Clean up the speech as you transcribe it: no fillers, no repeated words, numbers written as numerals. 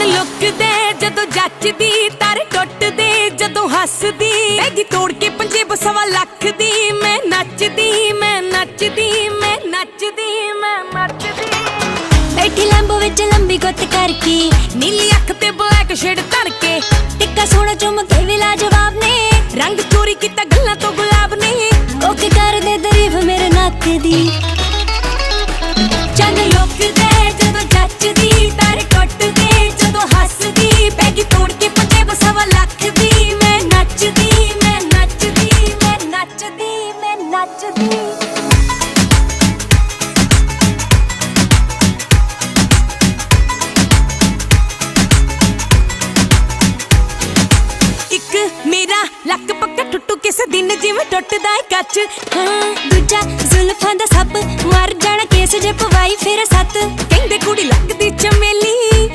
लुकदे जदों जचदी, तारे टुटदे जदों हसदी, बैगी तोड़ के पंजे बसवा लख दी। मैं नचदी, मैं नचदी, मैं नचदी, मैं नचदी। बैठी लैम्बो विच लंबी गुत्त करके, नीली अख ते ब्लैक शेड तड़के, टिक्का सोना चुम के भी लाजवाब ने, रंग चोरी कीता गल्लां तो गुलाब ने। ओके कर दे तारीफ मेरे नक दी। चंद लुकदे जदों जचदी, तारे टुटदे जदों हसदी, बैगी तोड़ के पंजे बसवा लख दी। मैं नचदी, मैं नचदी, मैं नचदी, मैं नचदी। मेरा लक पक्का टुटू किसे दिन जिवें टुटदा है कच। दूजा जुल्फां दा सप, मर जाना केस जे पवाई फिर सत। कहंदे कुड़ी लगदी चमेली,